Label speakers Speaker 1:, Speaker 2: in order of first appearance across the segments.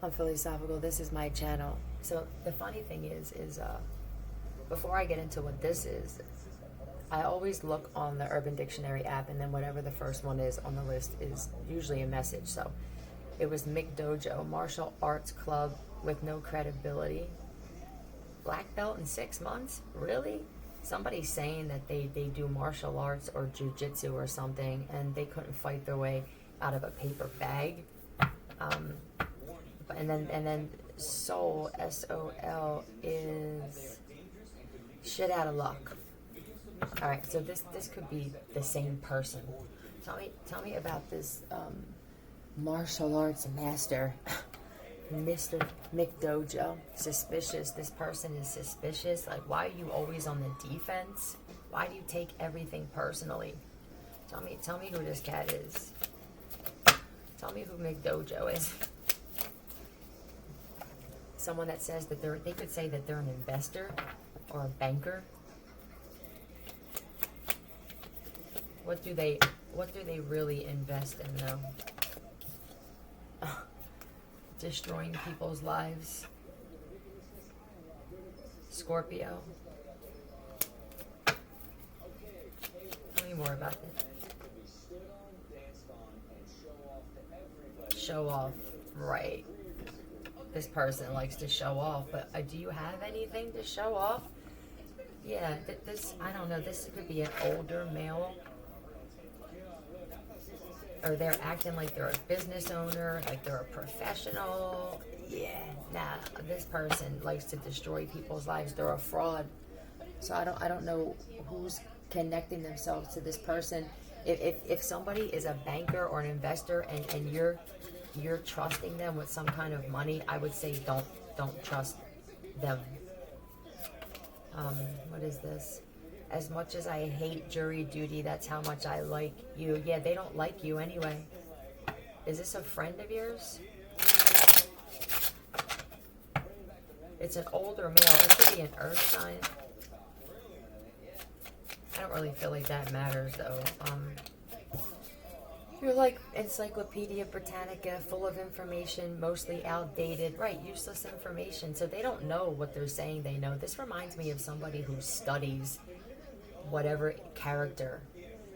Speaker 1: I'm philosophical. This is my channel. So the funny thing is before I get into what this is, I always look on the Urban Dictionary app, and then whatever the first one is on the list is usually a message. So it was McDojo, martial arts club with no credibility. Black belt in 6 months? Really? Somebody's saying that they do martial arts or jujitsu or something, and they couldn't fight their way out of a paper bag. And then Soul, SOL, is shit out of luck. All right, so this could be the same person. Tell me about this martial arts master, Mr. McDojo. Suspicious. This person is suspicious. Like, why are you always on the defense? Why do you take everything personally? Tell me who this cat is. Tell me who McDojo is. Someone that says that they could say that they're an investor or a banker. What do they really invest in though? Destroying people's lives. Scorpio. Tell me more about this. Show off, right? This person likes to show off, but do you have anything to show off? Yeah, this, I don't know, this could be an older male, or they're acting like they're a business owner, like they're a professional. Yeah, nah, this person likes to destroy people's lives. They're a fraud. So I don't know who's connecting themselves to this person. If somebody is a banker or an investor and you're trusting them with some kind of money, I would say don't trust them. What is this? As much as I hate jury duty, that's how much I like you. Yeah, they don't like you anyway. Is this a friend of yours? It's an older male. It could be an earth sign. I don't really feel like that matters though. You're like Encyclopedia Britannica, full of information, mostly outdated. Right, useless information. So they don't know what they're saying they know. This reminds me of somebody who studies whatever character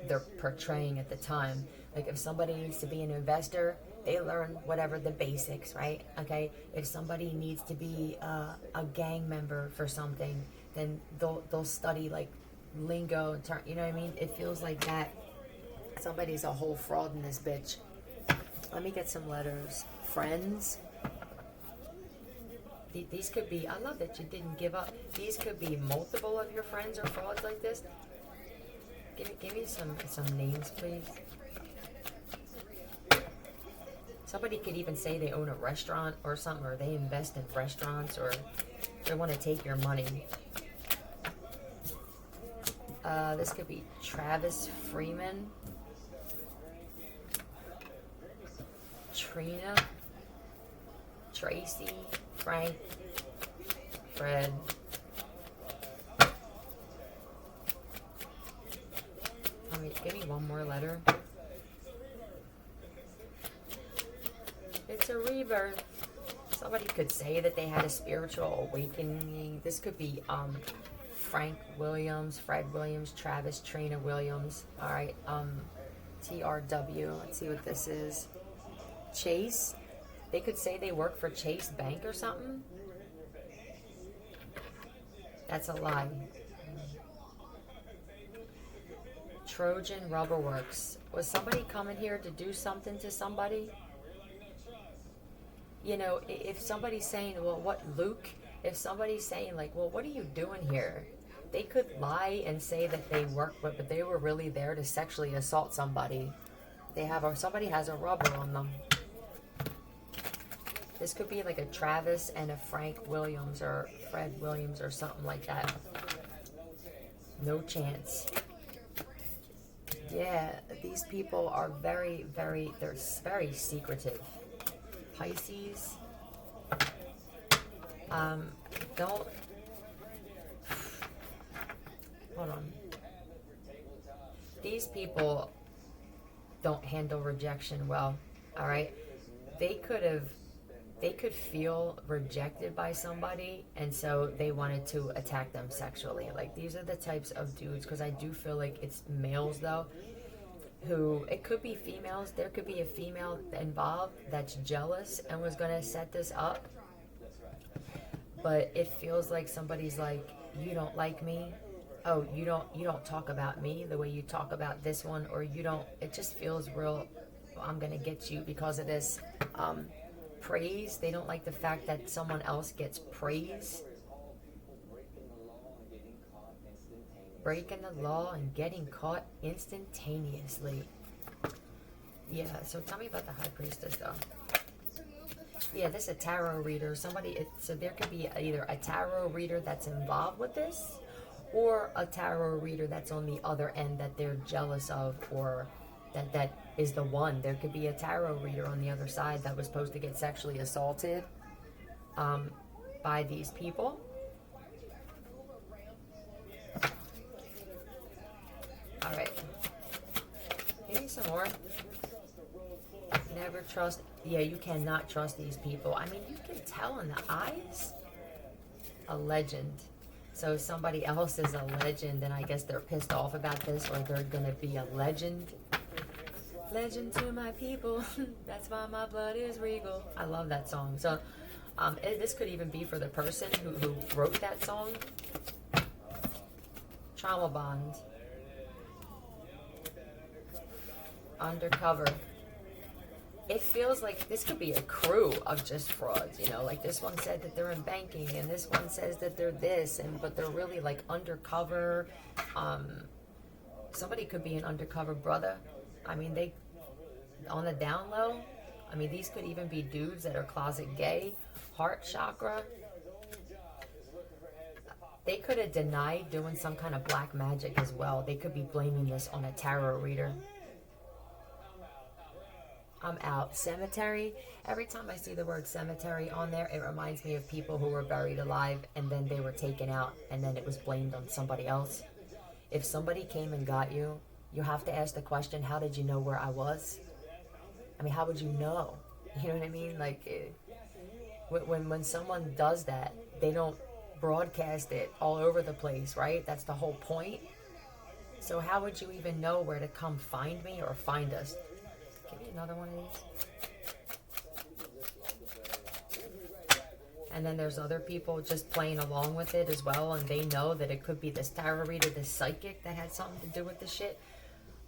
Speaker 1: they're portraying at the time. Like if somebody needs to be an investor, they learn whatever the basics, right? Okay. If somebody needs to be a gang member for something, then they'll study like lingo and you know what I mean? It feels like that. Somebody's a whole fraud in this bitch. Let me get some letters. Friends. These could be, I love that you didn't give up. These could be multiple of your friends or frauds like this. Give me some names, please. Somebody could even say they own a restaurant or something, or they invest in restaurants, or they want to take your money. This could be Travis Freeman. Trina. Tracy. Frank. Fred. Give me one more letter. It's a rebirth. Somebody could say that they had a spiritual awakening. This could be Frank Williams, Fred Williams, Travis, Trina Williams. All right, TRW. Let's see what this is. Chase. They could say they work for Chase Bank or something. That's a lie. Trojan Rubber Works. Was somebody coming here to do something to somebody? You know, if somebody's saying, well, what, Luke? If somebody's saying, like, well, what are you doing here? They could lie and say that they work, but they were really there to sexually assault somebody. Somebody has a rubber on them. This could be like a Travis and a Frank Williams or Fred Williams or something like that. No chance. Yeah, these people are they're very secretive. Pisces. Don't. Hold on. These people don't handle rejection well. All right. They could have they could feel rejected by somebody, and so they wanted to attack them sexually. Like, these are the types of dudes, because I do feel like it's males, though, who, it could be females, there could be a female involved that's jealous and was going to set this up, but it feels like somebody's like, you don't like me, oh, you don't talk about me the way you talk about this one, or you don't, it just feels real, I'm going to get you because of this. Praise. They don't like the fact that someone else gets praise. Breaking the law and getting caught instantaneously. Yeah, so tell me about the High Priestess, though. Yeah, this is a tarot reader. So there could be either a tarot reader that's involved with this, or a tarot reader that's on the other end that they're jealous of, or that is the one. There could be a tarot reader on the other side that was supposed to get sexually assaulted by these people. All right. Give me some more. Never trust. Yeah, you cannot trust these people. I mean, you can tell in the eyes. A legend. So somebody else is a legend, and I guess they're pissed off about this, or they're going to be a legend. Legend to my people. That's why my blood is regal. I love that song. So this could even be for the person who wrote that song. Trauma bond. Undercover. It feels like this could be a crew of just frauds, you know, like this one said that they're in banking, and this one says that they're this, but they're really like undercover. Somebody could be an undercover brother. I mean, they, on the down low, I mean, these could even be dudes that are closet gay, heart chakra. They could have denied doing some kind of black magic as well. They could be blaming this on a tarot reader. I'm out. Cemetery. Every time I see the word cemetery on there, it reminds me of people who were buried alive and then they were taken out and then it was blamed on somebody else. If somebody came and got you, you have to ask the question, how did you know where I was? I mean, how would you know? You know what I mean? Like, when someone does that, they don't broadcast it all over the place, right? That's the whole point. So how would you even know where to come find me or find us? Give me another one of these. And then there's other people just playing along with it as well, and they know that it could be this tarot reader, this psychic that had something to do with the shit.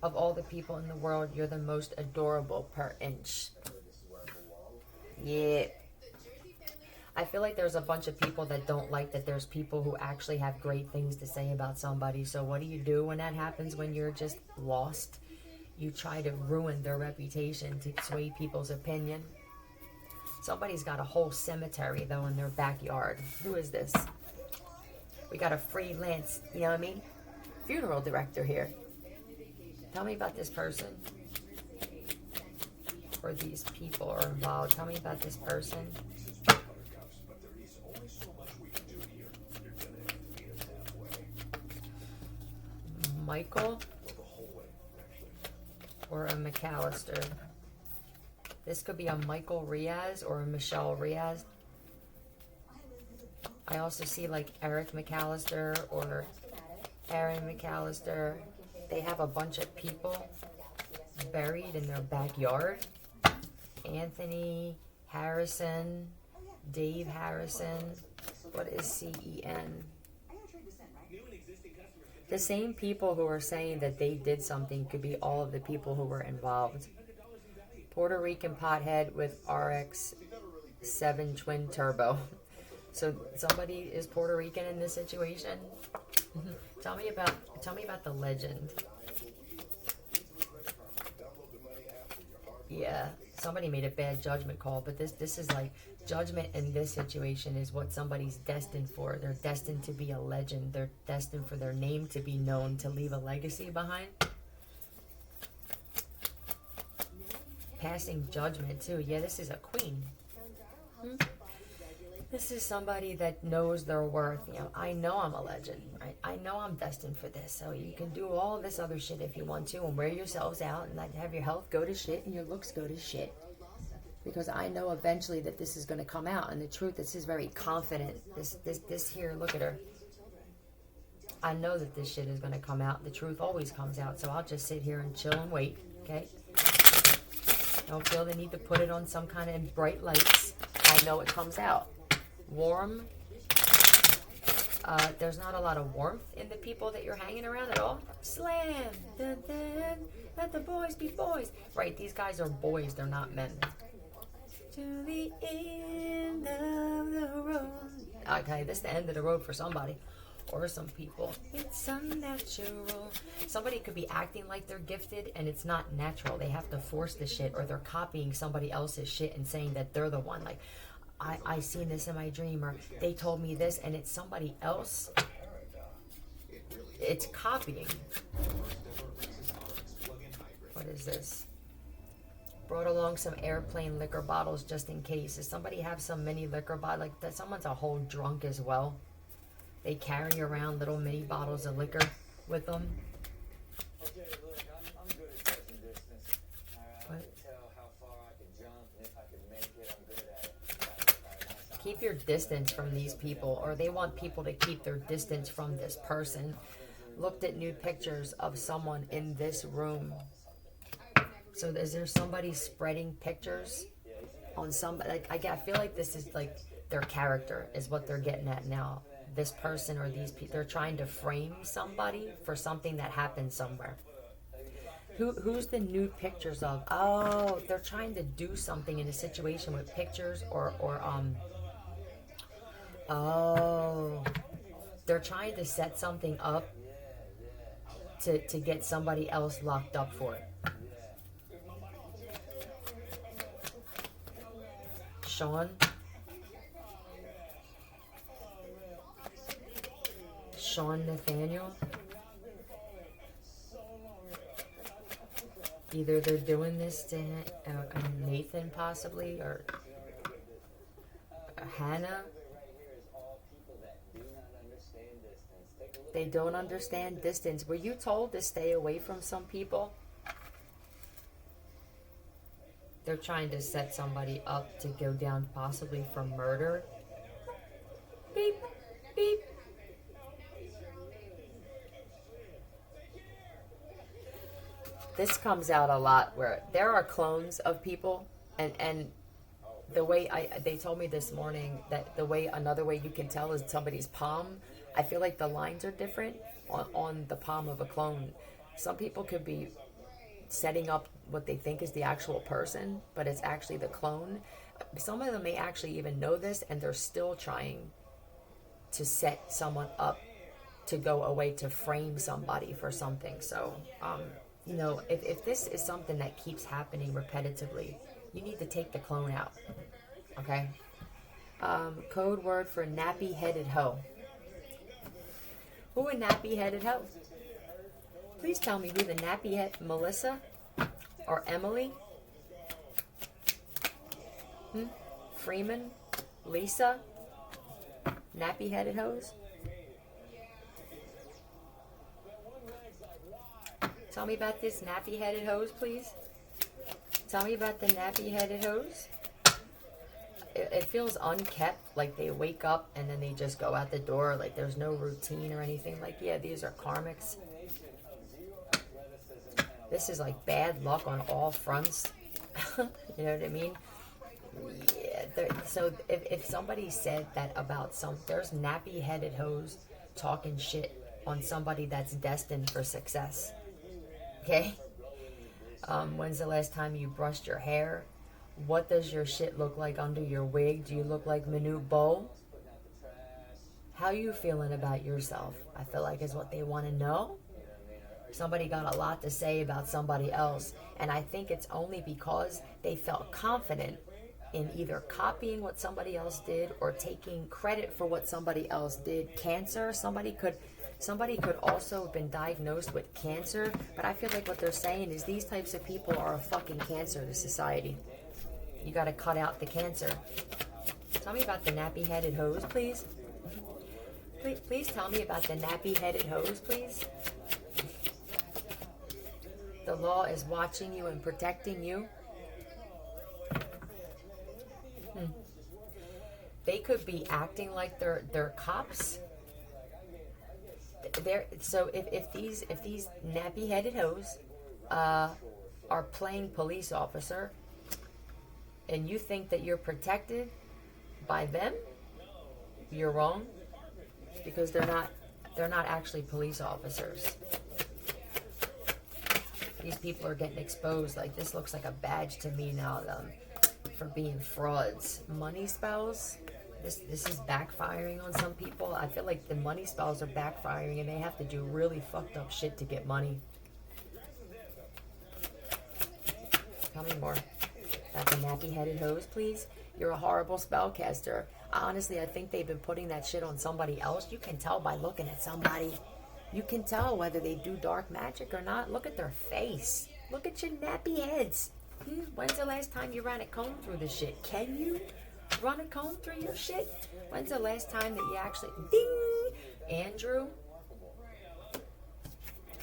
Speaker 1: Of all the people in the world, you're the most adorable per inch. Yeah. I feel like there's a bunch of people that don't like that there's people who actually have great things to say about somebody. So what do you do when that happens, when you're just lost? You try to ruin their reputation to sway people's opinion. Somebody's got a whole cemetery, though, in their backyard. Who is this? We got a freelance, you know what I mean? Funeral director here. Tell me about this person. Or these people are involved. Tell me about this person. Michael or a McAllister. This could be a Michael Riaz or a Michelle Riaz. I also see like Eric McAllister or Aaron McAllister. They have a bunch of people buried in their backyard. Anthony Harrison, Dave Harrison. What is CEN? The same people who are saying that they did something could be all of the people who were involved. Puerto Rican pothead with RX-7 twin turbo. So somebody is Puerto Rican in this situation. Tell me about the legend. Yeah, somebody made a bad judgment call, but this is like judgment in this situation is what somebody's destined for. They're destined to be a legend. They're destined for their name to be known, to leave a legacy behind. Passing judgment too. Yeah, this is a queen. This is somebody that knows their worth. You know, I know I'm a legend, right? I know I'm destined for this. So you can do all this other shit if you want to and wear yourselves out and have your health go to shit and your looks go to shit. Because I know eventually that this is going to come out. And the truth, this is very confident. This here, look at her. I know that this shit is going to come out. The truth always comes out. So I'll just sit here and chill and wait. Okay? Don't feel the need to put it on some kind of bright lights. I know it comes out. Warm. There's not a lot of warmth in the people that you're hanging around at all. Slam. Dun, dun, let the boys be boys. Right, these guys are boys. They're not men. To the end of the road. Okay, this is the end of the road for somebody. Or some people. It's unnatural. Somebody could be acting like they're gifted and it's not natural. They have to force the shit, or they're copying somebody else's shit and saying that they're the one. Like, I seen this in my dream, or they told me this, and it's somebody else. It's copying. What is this? Brought along some airplane liquor bottles just in case. Does somebody have some mini liquor bottle? Like that, someone's a whole drunk as well. They carry around little mini bottles of liquor with them. Keep your distance from these people, or they want people to keep their distance from this person. Looked at nude pictures of someone in this room. So is there somebody spreading pictures on somebody? Like, I feel like this is like their character is what they're getting at now. This person or these people, they're trying to frame somebody for something that happened somewhere. Who's the nude pictures of? Oh, they're trying to do something in a situation with pictures oh, they're trying to set something up to get somebody else locked up for it. Sean Nathaniel. Either they're doing this to Nathan possibly, or Hannah. They don't understand distance. Were you told to stay away from some people? They're trying to set somebody up to go down possibly for murder. Beep, beep. This comes out a lot where there are clones of people, and the way they told me this morning that another way you can tell is somebody's palm. I feel like the lines are different on the palm of a clone. Some people could be setting up what they think is the actual person, but it's actually the clone. Some of them may actually even know this, and they're still trying to set someone up to go away to frame somebody for something. So, if this is something that keeps happening repetitively, you need to take the clone out. Okay? Code word for Nappy Headed Hoe. Who a Nappy Headed Hoe? Please tell me who the Nappy Head... Melissa? Or Emily? Freeman? Lisa? Nappy Headed Hoes? Tell me about this Nappy Headed Hoes, please. Tell me about the Nappy Headed Hoes. It feels unkept, like they wake up and then they just go out the door, like there's no routine or anything. Like, yeah, these are karmics. This is like bad luck on all fronts. You know what I mean? Yeah. So if somebody said that about there's Nappy Headed Hoes talking shit on somebody that's destined for success. Okay? When's the last time you brushed your hair? What does your shit look like under your wig? Do you look like Manute Bol? How you feeling about yourself? I feel like is what they want to know. Somebody got a lot to say about somebody else, and I think it's only because they felt confident in either copying what somebody else did or taking credit for what somebody else did. Cancer, somebody could also have been diagnosed with cancer, but I feel like what they're saying is these types of people are a fucking cancer to society. You got to cut out the cancer. Tell me about the Nappy Headed Hoes, please. Please tell me about the Nappy Headed Hoes, please. The law is watching you and protecting you. They could be acting like they're cops. So if these nappy headed hoes are playing police officer, and you think that you're protected by them, you're wrong, because they're not actually police officers. These people are getting exposed. Like, this looks like a badge to me now, for being frauds. Money spells. This is backfiring on some people. I feel like the money spells are backfiring, and they have to do really fucked up shit to get money. Tell me more. About the nappy headed hose, please. You're a horrible spellcaster. Honestly, I think they've been putting that shit on somebody else. You can tell by looking at somebody. You can tell whether they do dark magic or not. Look at their face. Look at your nappy heads. When's the last time you ran a comb through this shit? Can you run a comb through your shit? When's the last time that you actually... Ding! Andrew?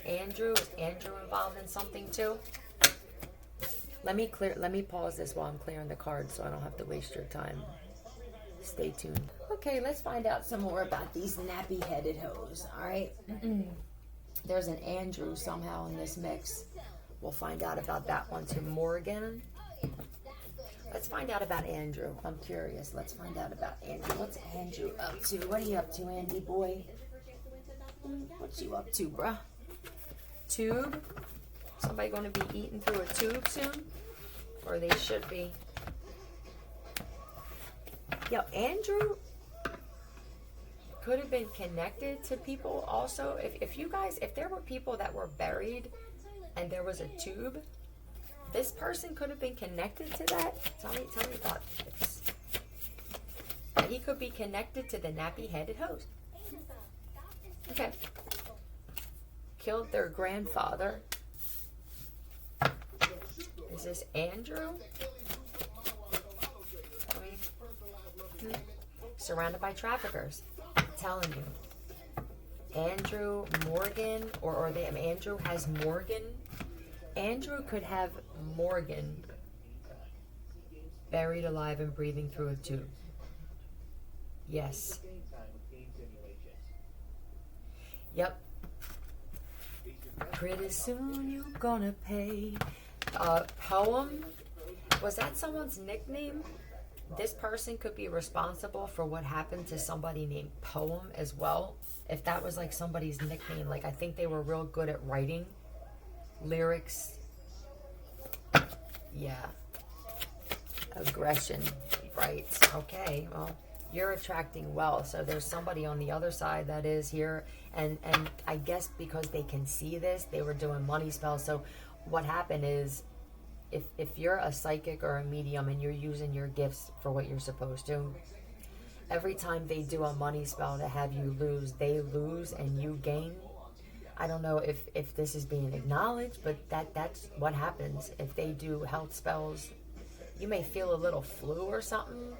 Speaker 1: Is Andrew involved in something too? Let me pause this while I'm clearing the cards so I don't have to waste your time. Stay tuned. Okay, let's find out some more about these nappy headed hoes, alright? There's an Andrew somehow in this mix. We'll find out about that one too. Morgan. Let's find out about Andrew. I'm curious. Let's find out about Andrew. What's Andrew up to? What are you up to, Andy boy? What you up to, bruh? Tube? Somebody going to be eating through a tube soon? Or they should be. Yo, Andrew could have been connected to people also. If there were people that were buried and there was a tube, this person could have been connected to that. Tell me about this. He could be connected to the nappy headed host. Okay. Killed their grandfather. Is this Andrew? Surrounded by traffickers. I'm telling you. Andrew, Morgan, or Andrew has Morgan. Andrew could have Morgan buried alive and breathing through a tube. Yes. Yep. Pretty soon you gonna pay. Poem. Was that someone's nickname? This person could be responsible for what happened to somebody named Poem as well. If that was like somebody's nickname, like I think they were real good at writing lyrics. Yeah. Aggression. Right. Okay. Well, you're attracting wealth. So there's somebody on the other side that is here. And I guess because they can see this, they were doing money spells. So what happened is, if you're a psychic or a medium and you're using your gifts for what you're supposed to, every time they do a money spell to have you lose, they lose and you gain. I don't know if this is being acknowledged, but that's what happens. If they do health spells, you may feel a little flu or something,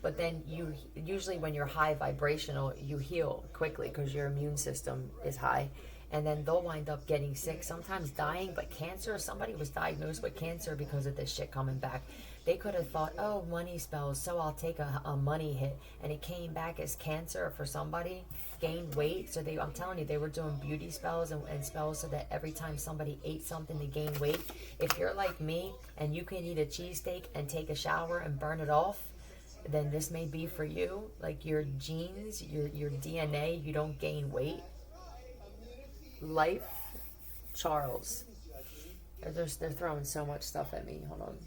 Speaker 1: but then you usually when you're high vibrational, you heal quickly because your immune system is high. And then they'll wind up getting sick, sometimes dying. But cancer, somebody was diagnosed with cancer because of this shit coming back. They could have thought, oh, money spells, so I'll take a money hit. And it came back as cancer for somebody, gained weight. So I'm telling you, they were doing beauty spells and spells so that every time somebody ate something to gain weight. If you're like me and you can eat a cheesesteak and take a shower and burn it off, then this may be for you. Like your genes, your DNA, you don't gain weight. Life, Charles. They're throwing so much stuff at me. Hold on.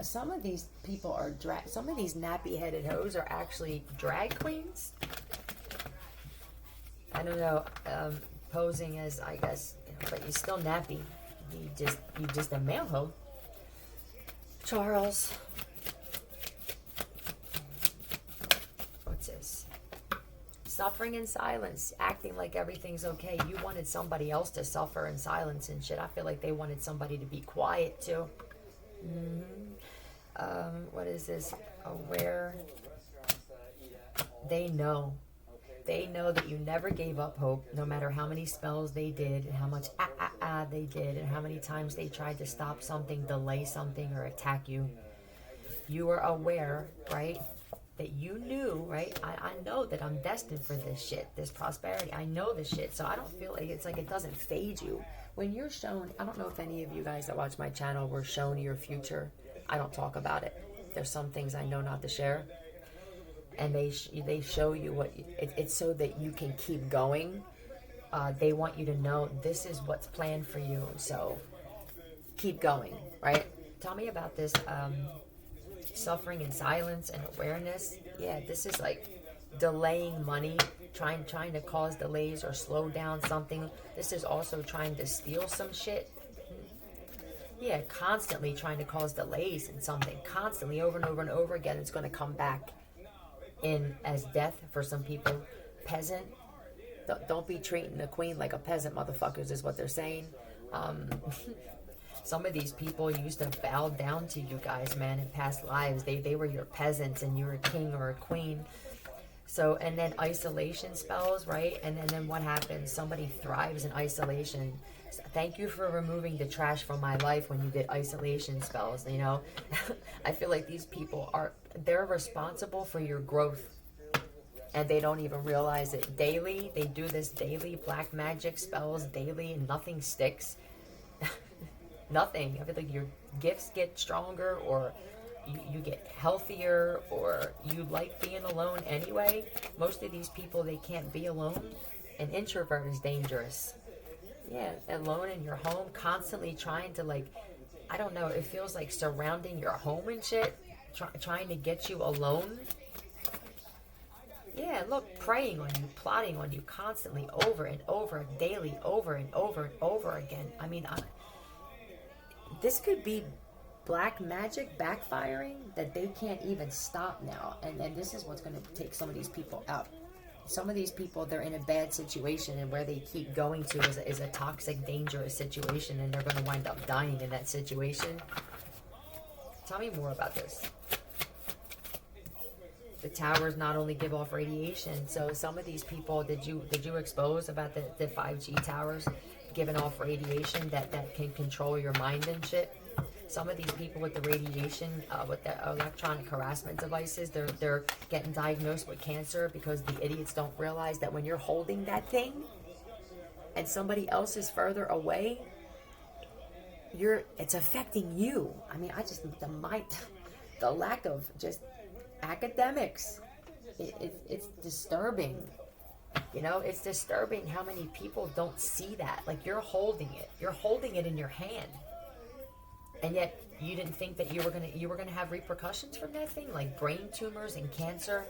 Speaker 1: Some of these people are some of these nappy headed hoes are actually drag queens. I don't know, posing as, I guess, but you're still nappy. You just a male hoe. Charles. What's this? Suffering in silence, acting like everything's okay. You wanted somebody else to suffer in silence and shit. I feel like they wanted somebody to be quiet too. What is this? Aware. They know. They know that you never gave up hope, no matter how many spells they did, and how much they did, and how many times they tried to stop something, delay something, or attack you. You are aware, right? That you knew, right? I know that I'm destined for this shit, this prosperity. I know this shit. So I don't feel like it's like it doesn't fade you. When you're shown, I don't know if any of you guys that watch my channel were shown your future. I don't talk about it. There's some things I know not to share. And they show you what, it's so that you can keep going. They want you to know this is what's planned for you. So keep going, right? Tell me about this suffering in silence and awareness. Yeah, this is like delaying money, trying to cause delays or slow down something. This is also trying to steal some shit. Yeah, constantly trying to cause delays in something, constantly over and over and over again. It's going to come back in as death for some people. Peasant, don't be treating the queen like a peasant, motherfuckers, is what they're saying. Some of these people used to bow down to you guys, man, in past lives. They were your peasants and you were a king or a queen. So, and then isolation spells, right? And then what happens? Somebody thrives in isolation. So thank you for removing the trash from my life when you did isolation spells, you know? I feel like these people they're responsible for your growth. And they don't even realize it. Daily, they do this daily, black magic spells daily, and nothing sticks. Nothing. I feel like your gifts get stronger, or you get healthier, or you like being alone anyway. Most of these people, they can't be alone. An introvert is dangerous. Yeah, alone in your home, constantly trying to, like, I don't know, it feels like surrounding your home and shit, trying to get you alone. Yeah, look, preying on you, plotting on you constantly, over and over, daily, over and over and over again. I mean, this could be black magic backfiring that they can't even stop now. And this is what's going to take some of these people out. Some of these people, they're in a bad situation, and where they keep going to is a toxic, dangerous situation, and they're going to wind up dying in that situation. Tell me more about this. The towers not only give off radiation, so some of these people, did you expose about the 5G towers giving off radiation that can control your mind and shit? Some of these people with the radiation, with the electronic harassment devices, they're getting diagnosed with cancer because the idiots don't realize that when you're holding that thing and somebody else is further away, it's affecting you. I mean, the lack of just academics, it's disturbing. You know, it's disturbing how many people don't see that. Like, you're holding it in your hand, and yet you didn't think that you were gonna have repercussions from that thing, like brain tumors and cancer.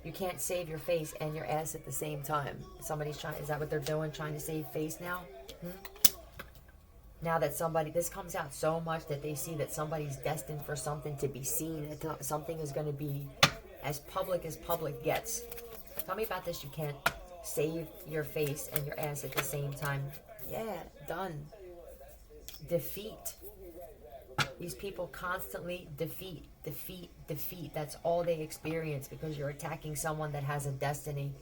Speaker 1: You can't save your face and your ass at the same time. Is that what they're doing, trying to save face now? Now that this comes out so much that they see that somebody's destined for something to be seen, that something is going to be as public gets. Tell me about this. You can't save your face and your ass at the same time. Yeah, done. Defeat. These people constantly defeat. That's all they experience, because you're attacking someone that has a destiny.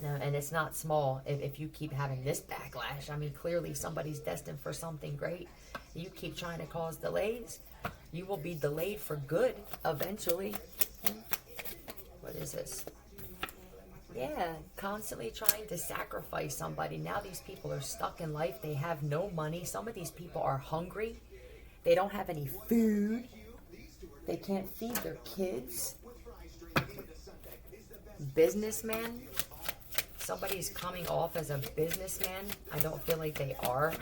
Speaker 1: No, and it's not small. If you keep having this backlash, I mean, clearly somebody's destined for something great. You keep trying to cause delays, you will be delayed for good eventually. What is this? Yeah, constantly trying to sacrifice somebody. Now these people are stuck in life. They have no money. Some of these people are hungry. They don't have any food. They can't feed their kids. Businessman. Somebody's coming off as a businessman. I don't feel like they are.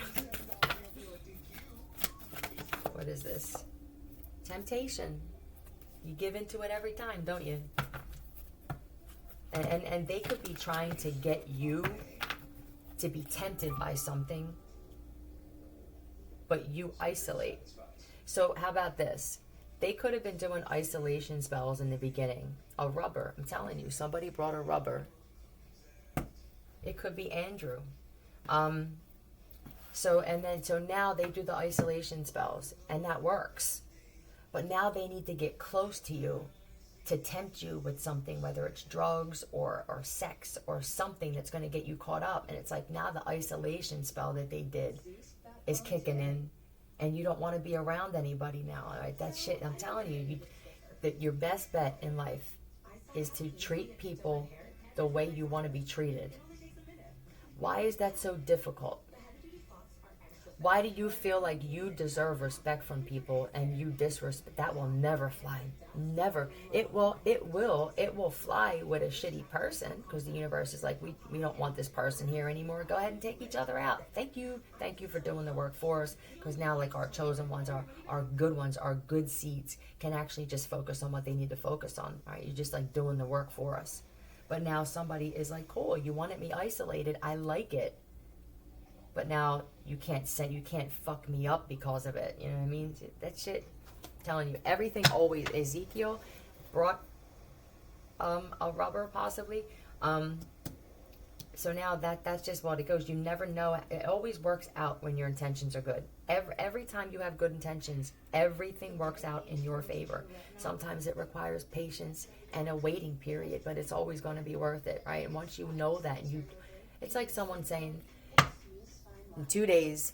Speaker 1: What is this? Temptation. You give into it every time, don't you? And they could be trying to get you to be tempted by something, but you isolate. So how about this? They could have been doing isolation spells in the beginning. A rubber. I'm telling you, somebody brought a rubber. It could be Andrew. So now they do the isolation spells, and that works. But now they need to get close to you to tempt you with something, whether it's drugs or sex or something that's going to get you caught up. And it's like now the isolation spell that they did is kicking in, and you don't want to be around anybody now. Right? That shit, I'm telling you, that your best bet in life is to treat people the way you want to be treated. Why is that so difficult? Why do you feel like you deserve respect from people and you disrespect? That will never fly. Never. It will fly with a shitty person, because the universe is like, we don't want this person here anymore. Go ahead and take each other out. Thank you for doing the work for us, because now like our chosen ones, our good ones, our good seeds can actually just focus on what they need to focus on. Right? You're just like doing the work for us. But now somebody is like, cool, you wanted me isolated, I like it. But now you can't fuck me up because of it. You know what I mean? That shit, I'm telling you, everything always. Ezekiel brought a rubber possibly. So now that's just what it goes. You never know. It always works out when your intentions are good. Every time you have good intentions, everything works out in your favor. Sometimes it requires patience and a waiting period, but it's always going to be worth it, right? And once you know that, it's like someone saying, in 2 days,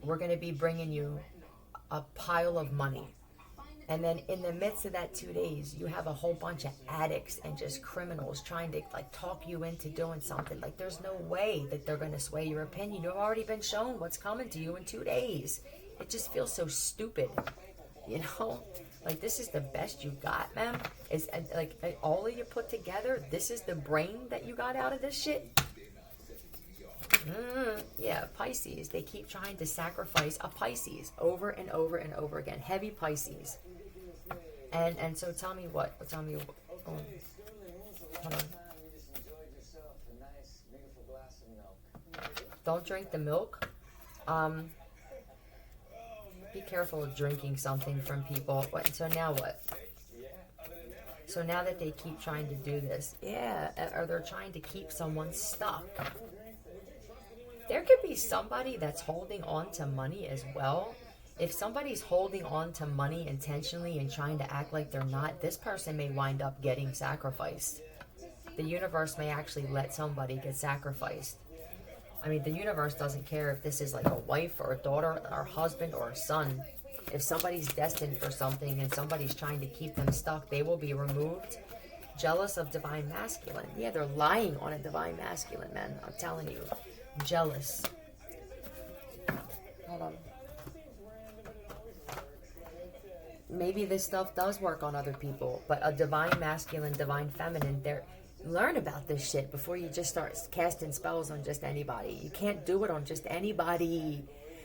Speaker 1: we're going to be bringing you a pile of money. And then in the midst of that 2 days, you have a whole bunch of addicts and just criminals trying to like talk you into doing something. Like there's no way that they're going to sway your opinion. You've already been shown what's coming to you in 2 days. It just feels so stupid, you know? Like this is the best you got, man. It's like all of you put together. This is the brain that you got out of this shit. Yeah, Pisces. They keep trying to sacrifice a Pisces over and over and over again. Heavy Pisces. And so tell me what. Hold on. Don't drink the milk. Be careful of drinking something from people. So now what? So now that they keep trying to do this, or they're trying to keep someone stuck. There could be somebody that's holding on to money as well. If somebody's holding on to money intentionally and trying to act like they're not, this person may wind up getting sacrificed. The universe may actually let somebody get sacrificed. I mean, the universe doesn't care if this is like a wife or a daughter or a husband or a son. If somebody's destined for something and somebody's trying to keep them stuck, they will be removed. Jealous of divine masculine. Yeah, they're lying on a divine masculine, man. I'm telling you. Jealous. Hold on. Maybe this stuff does work on other people, but a divine masculine, divine feminine, learn about this shit before you just start casting spells on just anybody. You can't do it on just anybody.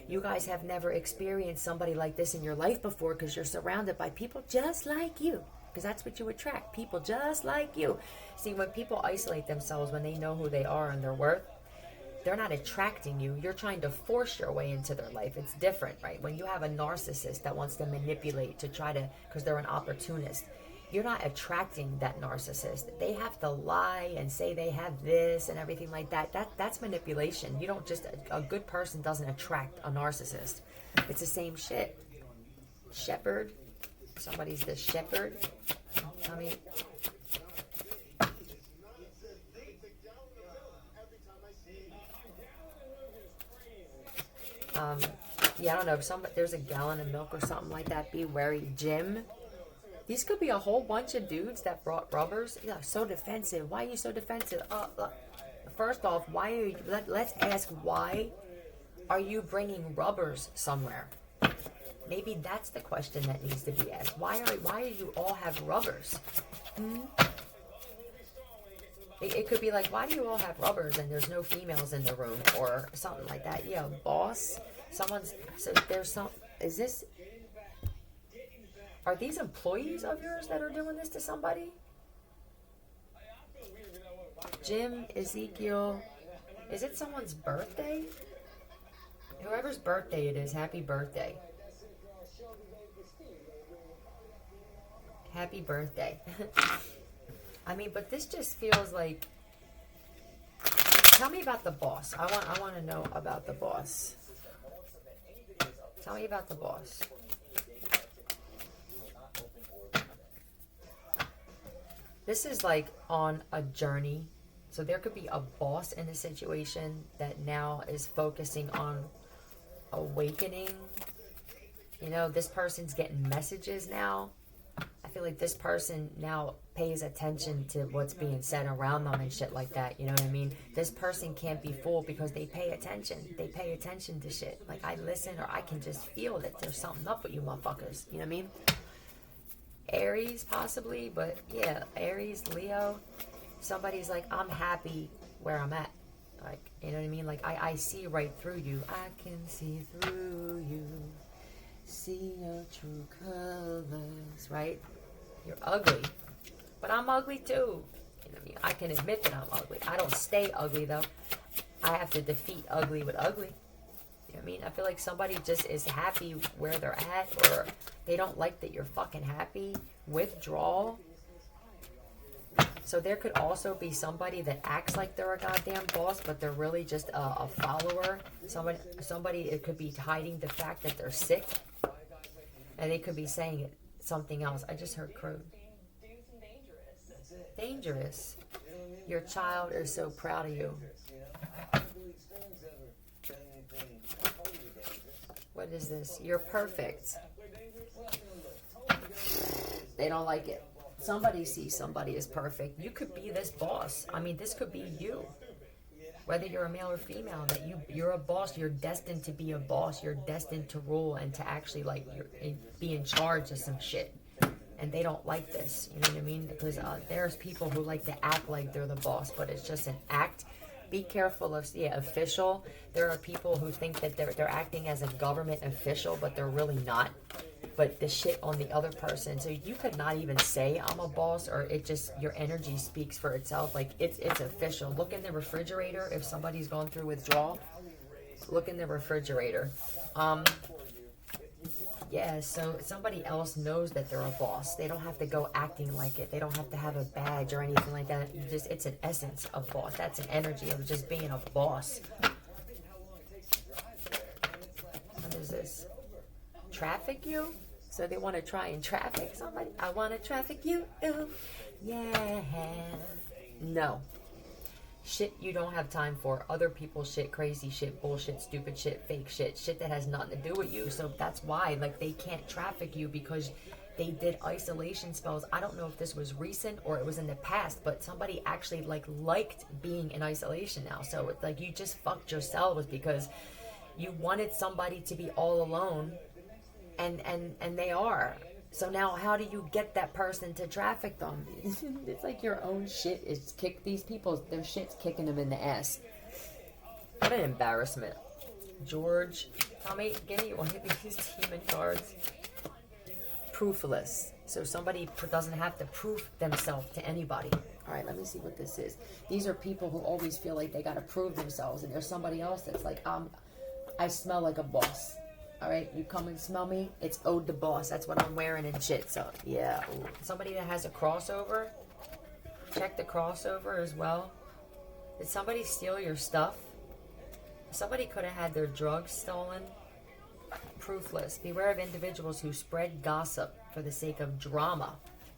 Speaker 1: You guys have never experienced somebody like this in your life before, because you're surrounded by people just like you. Because that's what you attract, people just like you. See, when people isolate themselves, when they know who they are and their worth, they're not attracting you. You're trying to force your way into their life. It's different, right? When you have a narcissist that wants to manipulate to try to, because they're an opportunist, you're not attracting that narcissist. They have to lie and say they have this and everything like that. That's manipulation. You don't just, a good person doesn't attract a narcissist. It's the same shit. Shepherd. Somebody's the shepherd. I mean, yeah, I don't know, if there's a gallon of milk or something like that, be wary. Jim. These could be a whole bunch of dudes that brought rubbers. Yeah, so defensive. Why are you so defensive? First off, let's ask, why are you bringing rubbers somewhere? Maybe that's the question that needs to be asked. Why do you all have rubbers? It could be like, why do you all have rubbers and there's no females in the room, or something like that? Yeah, boss. Are these employees of yours that are doing this to somebody? Jim, Ezekiel, is it someone's birthday? Whoever's birthday it is, happy birthday. Happy birthday. I mean, but this just feels like, tell me about the boss. I want to know about the boss. Tell me about the boss. This is like on a journey. So there could be a boss in a situation that now is focusing on awakening. You know, this person's getting messages now. I feel like this person now pays attention to what's being said around them and shit like that. You know what I mean? This person can't be fooled because they pay attention. They pay attention to shit. Like, I listen, or I can just feel that there's something up with you motherfuckers. You know what I mean? Aries, possibly. But, yeah, Aries, Leo. Somebody's like, I'm happy where I'm at. Like, you know what I mean? Like, I see right through you. I can see through you. See your true colors, right? You're ugly. But I'm ugly too. You know what I mean? I can admit that I'm ugly. I don't stay ugly though. I have to defeat ugly with ugly. You know what I mean? I feel like somebody just is happy where they're at, or they don't like that you're fucking happy. Withdrawal. So there could also be somebody that acts like they're a goddamn boss, but they're really just a follower. Somebody, it could be hiding the fact that they're sick. And they could be saying it, something else. I just heard crow. Dangerous. Your child is so proud of you. What is this? You're perfect. They don't like it. Somebody sees somebody as perfect. You could be this boss. I mean, this could be you. Whether you're a male or female, that you're a boss, you're destined to be a boss, you're destined to rule and to actually be in charge of some shit. And they don't like this, you know what I mean? Because there's people who like to act like they're the boss, but it's just an act. Be careful of, official. There are people who think that they're acting as a government official, but they're really not. But the shit on the other person, so you could not even say I'm a boss, or it just, your energy speaks for itself. Like, it's official. Look in the refrigerator. If somebody's going through withdrawal, look in the refrigerator. Yeah, so somebody else knows that they're a boss. They don't have to go acting like it. They don't have to have a badge or anything like that. It's an essence of boss. That's an energy of just being a boss. What is this? Traffic you? So they want to try and traffic somebody? I want to traffic you. Ooh. Yeah. No. Shit you don't have time for. Other people's shit, crazy shit, bullshit, stupid shit, fake shit. Shit that has nothing to do with you. So that's why, like, they can't traffic you, because they did isolation spells. I don't know if this was recent or it was in the past, but somebody actually, liked being in isolation now. So it's like you just fucked yourselves because you wanted somebody to be all alone. And they are. So now how do you get that person to traffic them? It's like your own shit is kick these people, their shit's kicking them in the ass. What an embarrassment. George, Tommy, give me one of these demon cards. Proofless. So somebody doesn't have to prove themselves to anybody. All right, let me see what this is. These are people who always feel like they got to prove themselves, and there's somebody else that's like, I smell like a boss. All right, you come and smell me, it's ode the boss. That's what I'm wearing and shit. So, yeah. Ooh. Somebody that has a crossover, check the crossover as well. Did somebody steal your stuff? Somebody could have had their drugs stolen. Proofless. Beware of individuals who spread gossip for the sake of drama.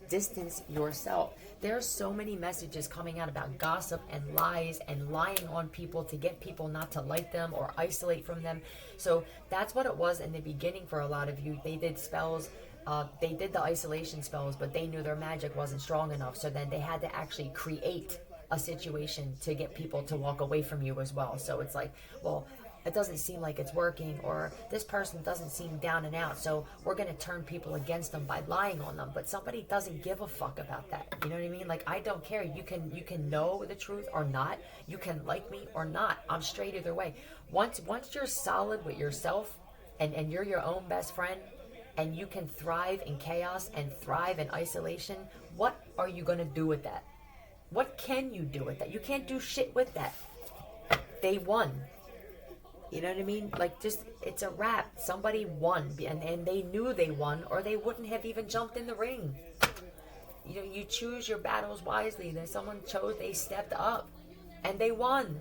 Speaker 1: Distance yourself. There are so many messages coming out about gossip and lies and lying on people to get people not to like them or isolate from them. So that's what it was in the beginning for a lot of you. They did spells. They did the isolation spells, but they knew their magic wasn't strong enough. So then they had to actually create a situation to get people to walk away from you as well. So it's like, well, it doesn't seem like it's working, or this person doesn't seem down and out, so we're going to turn people against them by lying on them. But somebody doesn't give a fuck about that. You know what I mean? Like, I don't care. You can know the truth or not. You can like me or not. I'm straight either way. Once you're solid with yourself and you're your own best friend, and you can thrive in chaos and thrive in isolation, what are you going to do with that? What can you do with that? You can't do shit with that. They won. You know what I mean? Like, just, it's a wrap. Somebody won, and they knew they won, or they wouldn't have even jumped in the ring. You know, you choose your battles wisely. Then someone chose, they stepped up, and they won.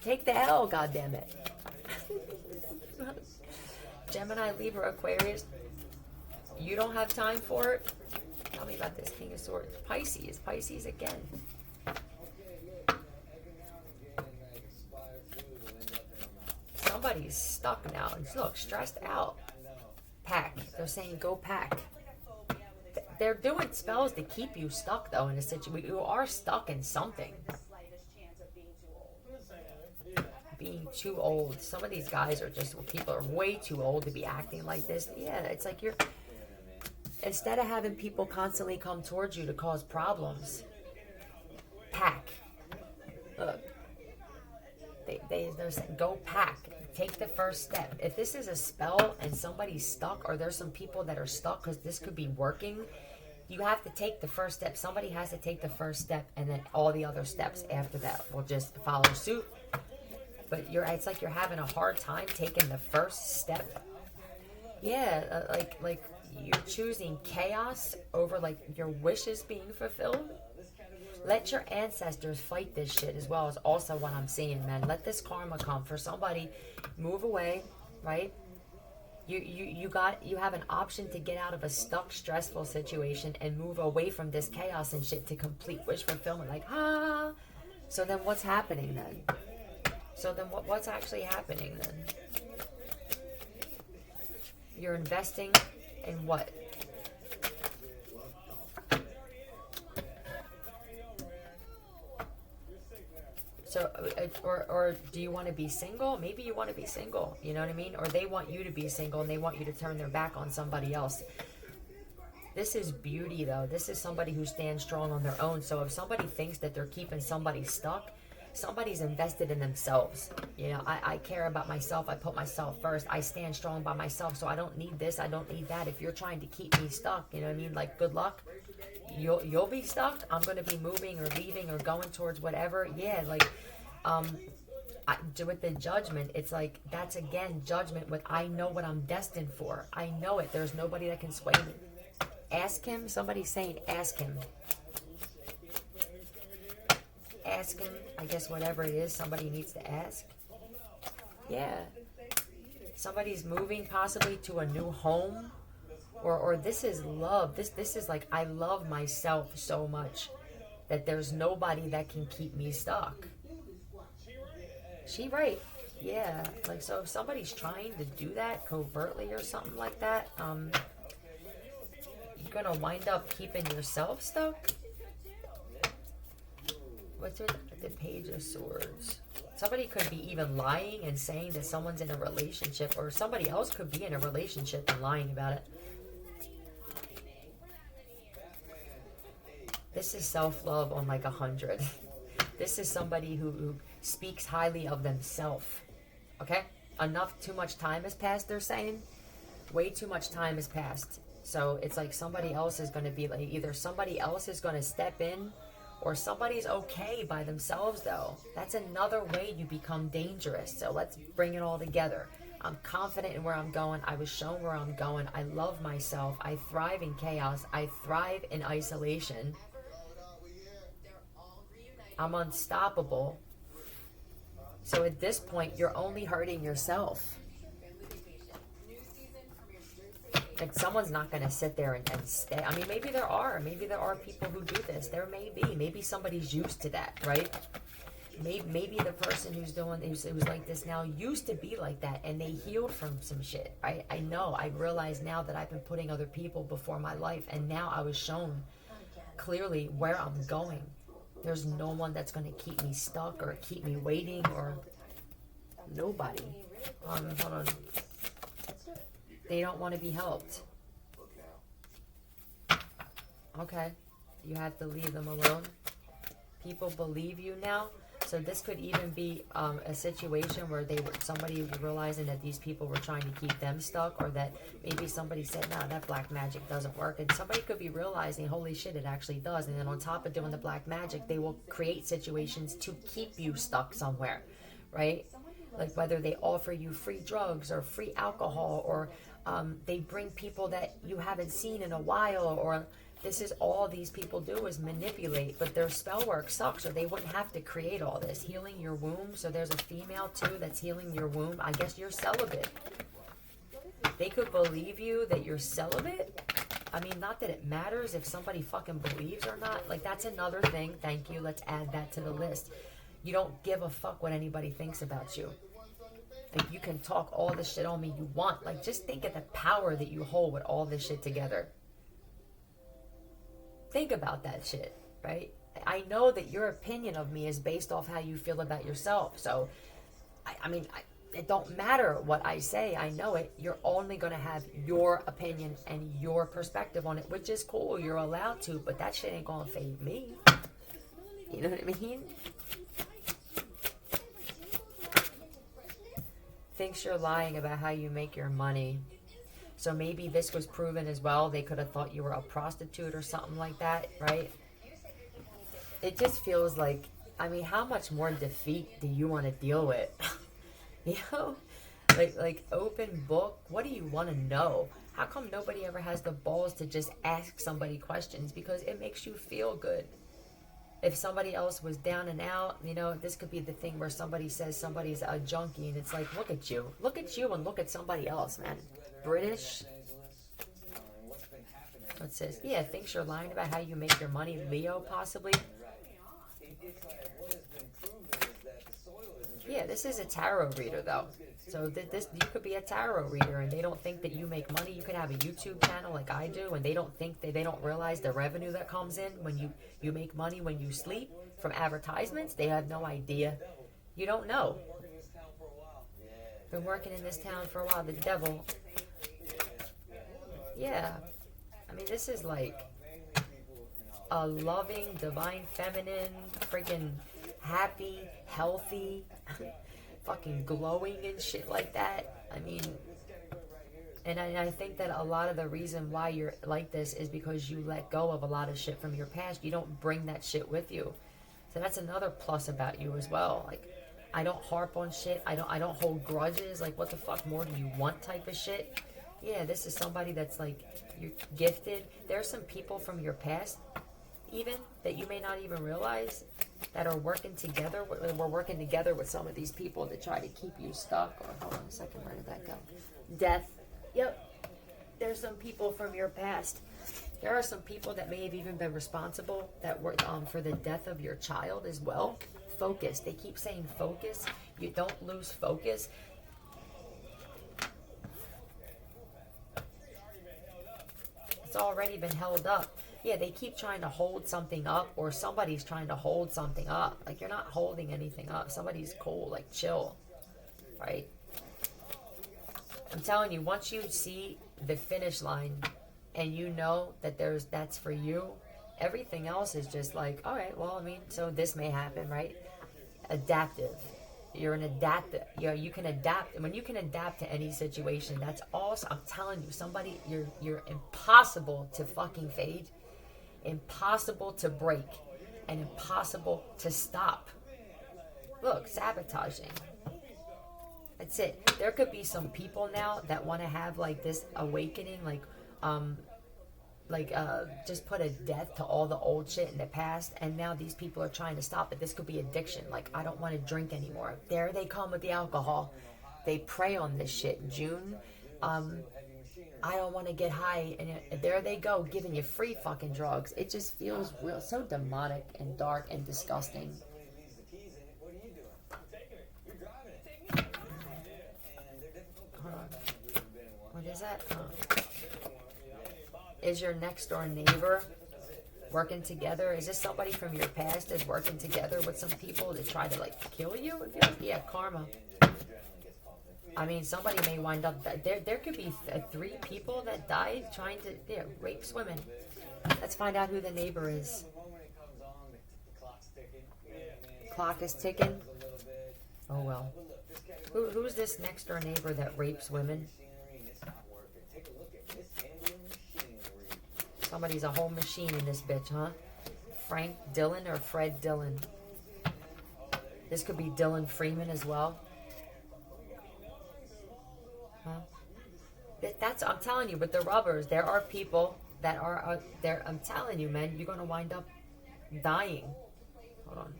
Speaker 1: Take the L, goddammit. Gemini, Libra, Aquarius, you don't have time for it? Tell me about this King of Swords. Pisces again. somebody's stuck now and look, stressed out. Pack. They're saying go pack. They're doing spells to keep you stuck, though, in a situation. You are stuck in something. Being too old. Some of these guys are just, people are way too old to be acting like this. Yeah, it's like you're, instead of having people constantly come towards you to cause problems, pack. Look. They're saying, go pack. Take the first step. If this is a spell and somebody's stuck, or there's some people that are stuck because this could be working, you have to take the first step. Somebody has to take the first step, and then all the other steps after that will just follow suit. But it's like you're having a hard time taking the first step. Yeah, like you're choosing chaos over like your wishes being fulfilled. Let your ancestors fight this shit as well, is also what I'm seeing, man. Let this karma come for somebody. Move away, right? You have an option to get out of a stuck, stressful situation and move away from this chaos and shit to complete wish fulfillment. Like, so then what's happening then? So then what's actually happening then? You're investing in what? So, or do you want to be single? Maybe you want to be single, you know what I mean? Or they want you to be single and they want you to turn their back on somebody else. This is beauty, though. This is somebody who stands strong on their own. So if somebody thinks that they're keeping somebody stuck, somebody's invested in themselves. You know, I care about myself. I put myself first. I stand strong by myself. So I don't need this. I don't need that. If you're trying to keep me stuck, you know what I mean? Like, good luck. You'll be stuck. I'm going to be moving or leaving or going towards whatever. Yeah, like, with the judgment, it's like, that's again judgment with, I know what I'm destined for. I know it. There's nobody that can sway me. Ask him. Somebody's saying ask him. Ask him. I guess whatever it is, somebody needs to ask. Yeah. Somebody's moving possibly to a new home. Or this is love. This is like, I love myself so much that there's nobody that can keep me stuck. She right. Yeah. Like, so if somebody's trying to do that covertly or something like that, you're gonna wind up keeping yourself stuck. What's with the Page of Swords? Somebody could be even lying and saying that someone's in a relationship, or somebody else could be in a relationship and lying about it. This is self-love on like 100. This is somebody who speaks highly of themselves. Okay? Too much time has passed, they're saying. Way too much time has passed. So it's like somebody else is going to be like, either somebody else is going to step in, or somebody's okay by themselves, though. That's another way you become dangerous. So let's bring it all together. I'm confident in where I'm going. I was shown where I'm going. I love myself. I thrive in chaos. I thrive in isolation. I'm unstoppable. So at this point, you're only hurting yourself. Like, someone's not going to sit there and stay. I mean, maybe there are people who do this. There may be. Maybe somebody's used to that, right? Maybe the person who's like this now used to be like that, and they healed from some shit. I know. I realize now that I've been putting other people before my life, and now I was shown clearly where I'm going. There's no one that's going to keep me stuck or keep me waiting, or nobody. Hold on. They don't want to be helped. Okay. You have to leave them alone. People believe you now. So this could even be a situation where somebody was realizing that these people were trying to keep them stuck, or that maybe somebody said, no, that black magic doesn't work. And somebody could be realizing, holy shit, it actually does. And then on top of doing the black magic, they will create situations to keep you stuck somewhere, right? Like whether they offer you free drugs or free alcohol, or they bring people that you haven't seen in a while, or this is all these people do is manipulate, but their spell work sucks, or they wouldn't have to create all this. Healing your womb, so there's a female too that's healing your womb. I guess you're celibate. They could believe you that you're celibate. I mean, not that it matters if somebody fucking believes or not. Like, that's another thing. Thank you. Let's add that to the list. You don't give a fuck what anybody thinks about you. Like, you can talk all the shit on me you want. Like, just think of the power that you hold with all this shit together. Think about that shit, right? I know that your opinion of me is based off how you feel about yourself. So, I mean, it don't matter what I say. I know it. You're only going to have your opinion and your perspective on it, which is cool. You're allowed to, but that shit ain't going to fade me. You know what I mean? Thinks you're lying about how you make your money. So maybe this was proven as well. They could have thought you were a prostitute or something like that, right? It just feels like, I mean, how much more defeat do you want to deal with? You know? Like open book. What do you want to know? How come nobody ever has the balls to just ask somebody questions? Because it makes you feel good. If somebody else was down and out, you know, this could be the thing where somebody says somebody's a junkie, and it's like, look at you and look at somebody else, man. British. It says, yeah, thinks you're lying about how you make your money. Leo, possibly. Yeah, this is a tarot reader, though. So this you could be a tarot reader, and they don't think that you make money. You could have a YouTube channel like I do, and they don't think they don't realize the revenue that comes in when you make money when you sleep from advertisements. They have no idea. You don't know. Been working in this town for a while. The devil. Yeah. I mean, this is like a loving, divine, feminine, freaking happy, healthy, fucking glowing and shit like that. I mean, and I think that a lot of the reason why you're like this is because you let go of a lot of shit from your past. You don't bring that shit with you. So that's another plus about you as well. Like, I don't harp on shit. I don't hold grudges. Like, what the fuck more do you want type of shit. Yeah, this is somebody that's like, you're gifted. There are some people from your past even that you may not even realize that are working together. We're working together with some of these people to try to keep you stuck. Or hold on a second, where did that go? Death. Yep. There's some people from your past. There are some people that may have even been responsible that were for the death of your child as well. Focus. They keep saying focus. You don't lose focus. It's already been held up. Yeah, they keep trying to hold something up, or somebody's trying to hold something up. Like, you're not holding anything up. Somebody's cool, like, chill, right? I'm telling you, once you see the finish line and you know that that's for you, everything else is just like, all right, well, I mean, so this may happen, right? Adaptive. You're an adaptive. You can adapt. And when you can adapt to any situation, that's also, I'm telling you, you're impossible to fucking fade, impossible to break, and impossible to stop. Look, sabotaging. That's it. There could be some people now that want to have like this awakening, just put a death to all the old shit in the past, and now these people are trying to stop it. This could be addiction. Like, I don't want to drink anymore. There they come with the alcohol. They prey on this shit. June, I don't want to get high, and there they go, giving you free fucking drugs. It just feels real, so demonic and dark and disgusting. Hold on. What is that? Is your next door neighbor working together? Is this somebody from your past that's working together with some people to try to like kill you? Yeah, karma. I mean, somebody may wind up there could be 3 people that died trying to rape women. Let's find out who the neighbor is. Clock is ticking. Oh well. Who's this next door neighbor that rapes women? Somebody's a whole machine in this bitch, huh? Frank Dillon or Fred Dillon? This could be Dylan Freeman as well. Huh? I'm telling you, with the rubbers, there are people that are there. I'm telling you, man, you're gonna wind up dying. Hold on.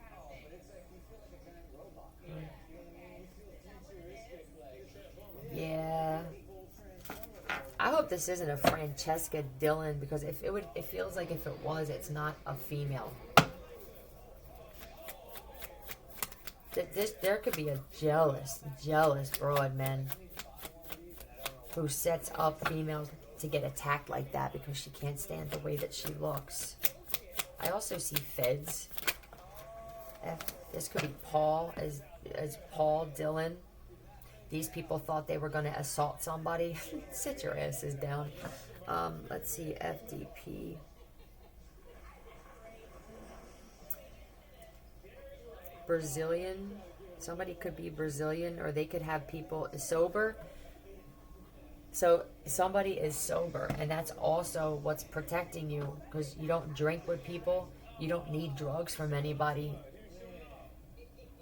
Speaker 1: Yeah. I hope this isn't a Francesca Dillon, because it feels like if it was, it's not a female. There could be a jealous broad, man, who sets up females to get attacked like that because she can't stand the way that she looks. I also see feds. This could be Paul as Paul Dillon. These people thought they were going to assault somebody. Sit your asses down. Let's see, FDP. Brazilian. Somebody could be Brazilian, or they could have people sober. So somebody is sober, and that's also what's protecting you, because you don't drink with people. You don't need drugs from anybody.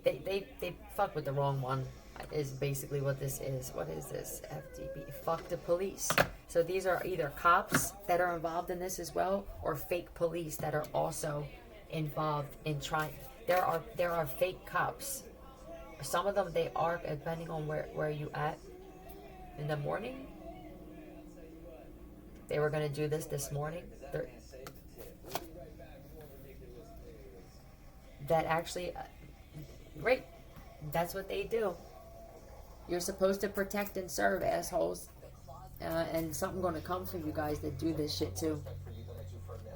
Speaker 1: They fuck with the wrong one, is basically what this is. What is this? FDB. Fuck the police. So these are either cops that are involved in this as well, or fake police that are also involved in trying. There are fake cops. Some of them, they are, depending on where you at in the morning. They were going to do this morning. That actually, great. That's what they do. You're supposed to protect and serve, assholes. And something going to come for you guys that do this shit too.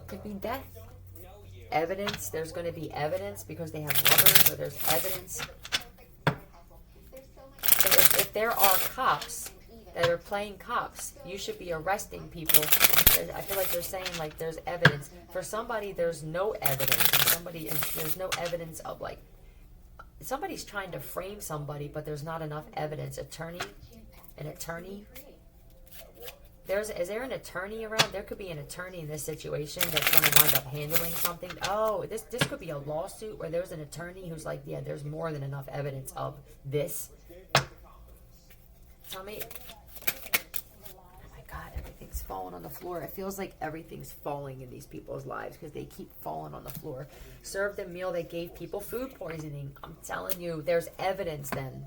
Speaker 1: Could be death. Evidence. There's going to be evidence because they have rubbers, or there's evidence. So if there are cops that are playing cops, you should be arresting people. I feel like they're saying like there's evidence. For somebody, there's no evidence. For somebody, there's no evidence of like somebody's trying to frame somebody, but there's not enough evidence. An attorney. Is there an attorney around? There could be an attorney in this situation that's going to wind up handling something. Oh, this could be a lawsuit where there's an attorney who's like, yeah, there's more than enough evidence of this. Tell me. Oh my God, everything's falling on the floor. It feels like everything's falling in these people's lives because they keep falling on the floor. Served a meal that gave people food poisoning. I'm telling you, there's evidence then.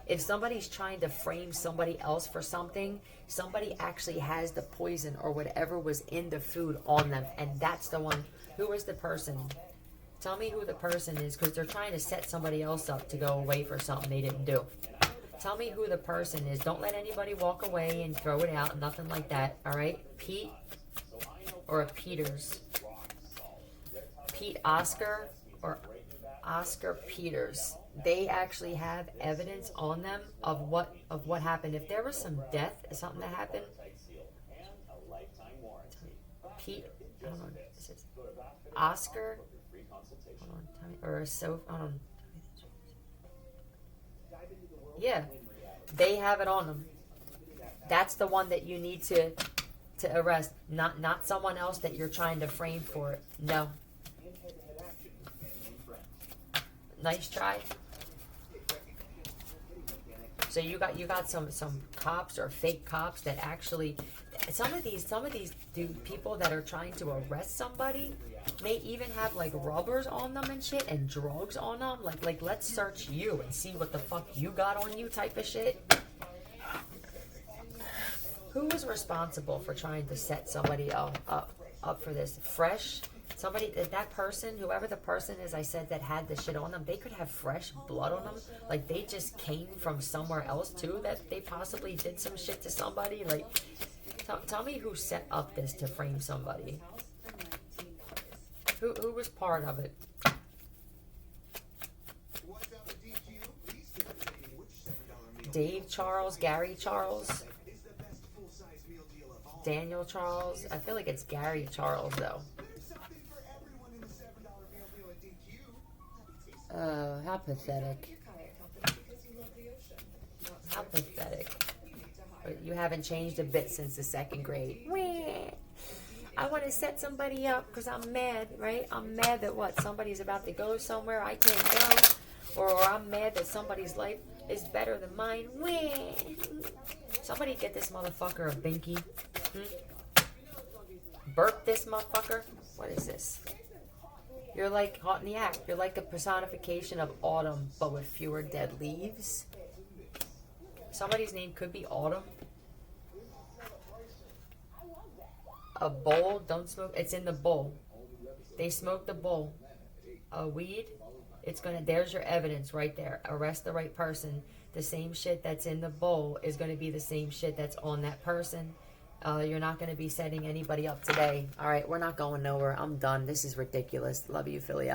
Speaker 1: If somebody's trying to frame somebody else for something, somebody actually has the poison or whatever was in the food on them. And that's the one. Who is the person? Tell me who the person is, because they're trying to set somebody else up to go away for something they didn't do. Tell me who the person is. Don't let anybody walk away and throw it out. Nothing like that. All right? Pete or a Peters? Pete Oscar or Oscar Peters. They actually have evidence on them of what happened. If there was some death, something that happened. Pete, hold on. Is it Oscar? Hold on, tell me, or so. Hold on. Yeah, they have it on them. That's the one that you need to arrest. Not someone else that you're trying to frame for it. No. Nice try. So you got some cops or fake cops that actually, some of these people that are trying to arrest somebody may even have like rubbers on them and shit and drugs on them. Like let's search you and see what the fuck you got on you type of shit. Who was responsible for trying to set somebody up for this? Fresh. Somebody, that person, whoever the person is I said that had the shit on them, they could have fresh blood on them. Like they just came from somewhere else too, that they possibly did some shit to somebody. Like, tell me who set up this to frame somebody. Who was part of it? Dave Charles, Gary Charles, Daniel Charles. I feel like it's Gary Charles though. How pathetic. How pathetic. You haven't changed a bit since the second grade. I want to set somebody up because I'm mad, right? I'm mad that what? Somebody's about to go somewhere I can't go. Or I'm mad that somebody's life is better than mine. Somebody get this motherfucker a binky. Burp this motherfucker. What is this? You're like hot in the act. You're like a personification of autumn, but with fewer dead leaves. Somebody's name could be Autumn. A bowl, don't smoke. It's in the bowl. They smoke the bowl. A weed. It's gonna, there's your evidence right there. Arrest the right person. The same shit that's in the bowl is gonna be the same shit that's on that person. You're not gonna be setting anybody up today. All right, we're not going nowhere. I'm done. This is ridiculous. Love you, Philly out.